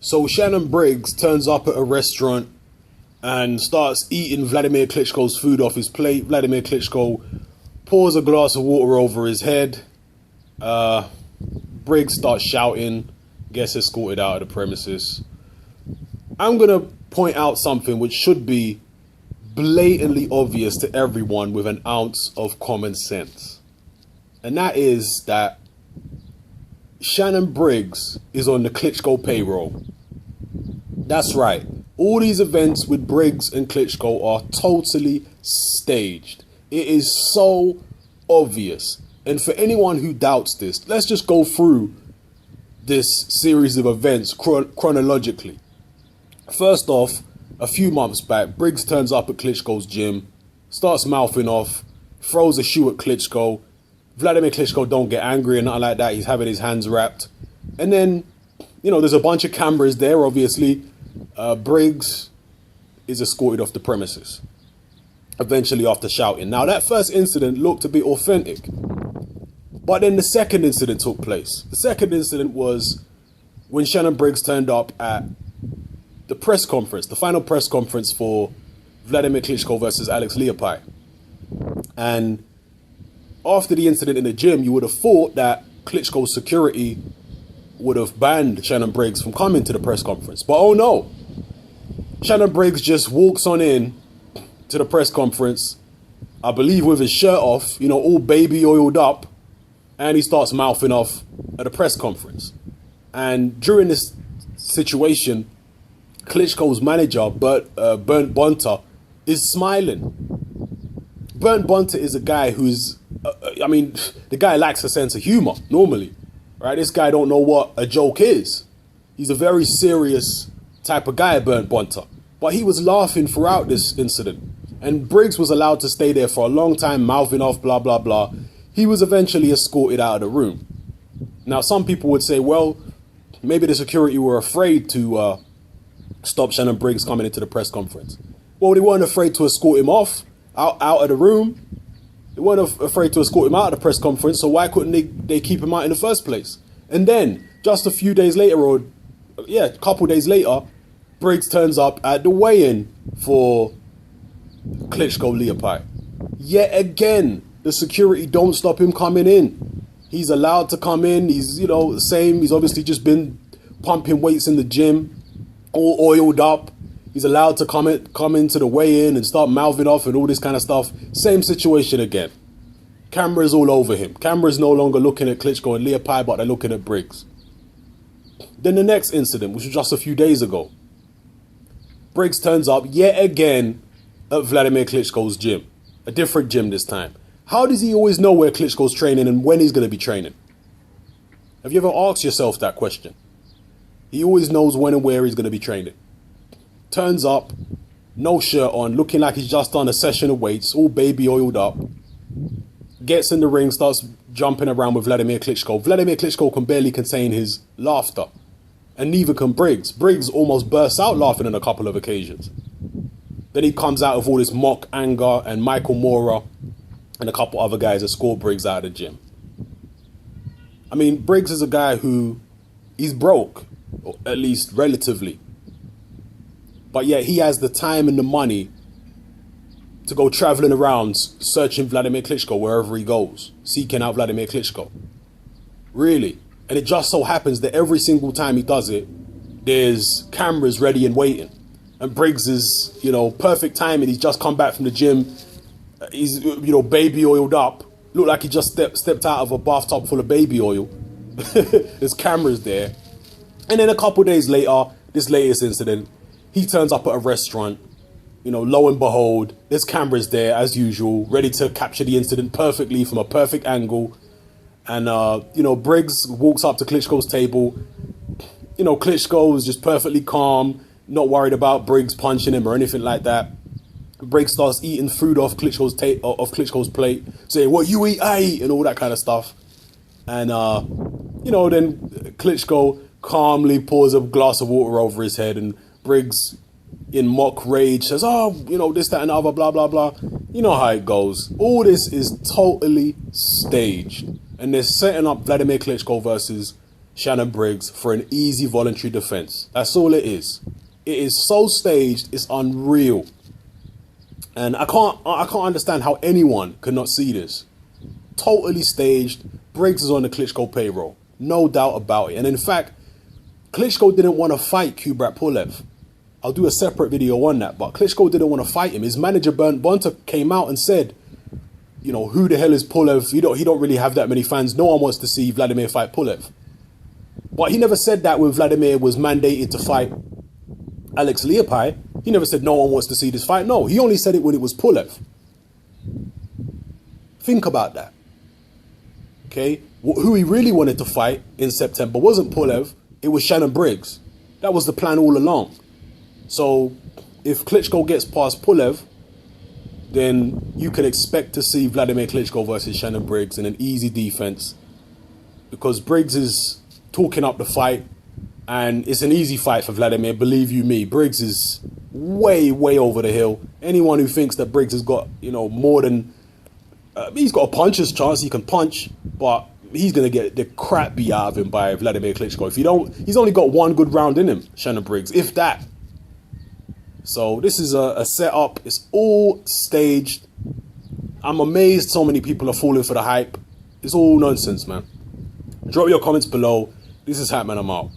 So Shannon Briggs turns up at a restaurant and starts eating Wladimir Klitschko's food off his plate. Wladimir Klitschko pours a glass of water over his head. Briggs starts shouting, gets escorted out of the premises. I'm going to point out something which should be blatantly obvious to everyone with an ounce of common sense. And that is that Shannon Briggs is on the Klitschko payroll. That's right. All these events with Briggs and Klitschko are totally staged. It is so obvious. And for anyone who doubts this, let's just go through this series of events chronologically. First off, a few months back, Briggs turns up at Klitschko's gym, starts mouthing off, throws a shoe at Klitschko. Wladimir Klitschko don't get angry or nothing like that. He's having his hands wrapped. And then, there's a bunch of cameras there, obviously. Briggs is escorted off the premises, eventually after shouting. Now, that first incident looked a bit authentic. But then the second incident took place. The second incident was when Shannon Briggs turned up at the press conference, the final press conference for Wladimir Klitschko versus Alex Leapai. And after the incident in the gym, you would have thought that Klitschko's security would have banned Shannon Briggs from coming to the press conference. But oh no, Shannon Briggs just walks on in to the press conference, I believe with his shirt off, all baby oiled up, and he starts mouthing off at a press conference. And during this situation, Klitschko's manager, Bernd Bonter, is smiling. Bernd Bonter is a guy who's, the guy lacks a sense of humor, normally. Right? This guy don't know what a joke is. He's a very serious type of guy, Bernd Bonter. But he was laughing throughout this incident. And Briggs was allowed to stay there for a long time, mouthing off, blah, blah, blah. He was eventually escorted out of the room. Now, some people would say, well, maybe the security were afraid to stop Shannon Briggs coming into the press conference. Well, they weren't afraid to escort him off, out of the room. They weren't afraid to escort him out of the press conference, so why couldn't they keep him out in the first place? And then, just a few days later, a couple days later, Briggs turns up at the weigh-in for Klitschko Leapai. Yet again, the security don't stop him coming in. He's allowed to come in. He's, the same. He's obviously just been pumping weights in the gym, all oiled up. He's allowed to come into the weigh-in and start mouthing off and all this kind of stuff. Same situation again. Cameras all over him. Cameras no longer looking at Klitschko and Leapai, but they're looking at Briggs. Then the next incident, which was just a few days ago. Briggs turns up yet again at Wladimir Klitschko's gym. A different gym this time. How does he always know where Klitschko's training and when he's going to be training? Have you ever asked yourself that question? He always knows when and where he's going to be training. Turns up, no shirt on, looking like he's just done a session of weights, all baby oiled up. Gets in the ring, starts jumping around with Wladimir Klitschko. Wladimir Klitschko can barely contain his laughter. And neither can Briggs. Briggs almost bursts out laughing on a couple of occasions. Then he comes out of all this mock anger, and Michael Mora and a couple other guys escort Briggs out of the gym. Briggs is a guy who, he's broke, or at least relatively. But yet he has the time and the money to go traveling around searching Wladimir Klitschko wherever he goes, seeking out Wladimir Klitschko. Really. And it just so happens that every single time he does it, there's cameras ready and waiting. And Briggs is, perfect timing. He's just come back from the gym. He's, baby oiled up. Looked like he just stepped out of a bathtub full of baby oil. There's cameras there. And then a couple days later, this latest incident, he turns up at a restaurant. Lo and behold, there's cameras there as usual, ready to capture the incident perfectly from a perfect angle. And, Briggs walks up to Klitschko's table. Klitschko is just perfectly calm, not worried about Briggs punching him or anything like that. Briggs starts eating food off Klitschko's plate, saying, "What you eat, I eat," and all that kind of stuff. And, then Klitschko calmly pours a glass of water over his head, and Briggs, in mock rage, says, "Oh, this, that, and the other, blah, blah, blah." You know how it goes. All this is totally staged. And they're setting up Wladimir Klitschko versus Shannon Briggs for an easy voluntary defense. That's all it is. It is so staged, it's unreal. And I can't understand how anyone could not see this. Totally staged. Briggs is on the Klitschko payroll. No doubt about it. And in fact, Klitschko didn't want to fight Kubrat Pulev. I'll do a separate video on that. But Klitschko didn't want to fight him. His manager, Bernd Bonter, came out and said, you know, who the hell is Pulev? He don't really have that many fans. No one wants to see Wladimir fight Pulev. But he never said that when Wladimir was mandated to fight Alex Leopai. He never said no one wants to see this fight. No, he only said it when it was Pulev. Think about that. Okay? Who he really wanted to fight in September wasn't Pulev. It was Shannon Briggs. That was the plan all along. So if Klitschko gets past Pulev, then you can expect to see Wladimir Klitschko versus Shannon Briggs in an easy defense, because Briggs is talking up the fight, and it's an easy fight for Wladimir. Believe you me, Briggs is way over the hill. Anyone who thinks that Briggs has got, you know, more than he's got a puncher's chance, he can punch, but he's gonna get the crap beat out of him by Wladimir Klitschko. If you don't, he's only got one good round in him, Shannon Briggs, if that. So this is a setup. It's all staged. I'm amazed so many people are falling for the hype. It's all nonsense, man. Drop your comments below. This is Hatman, I'm out.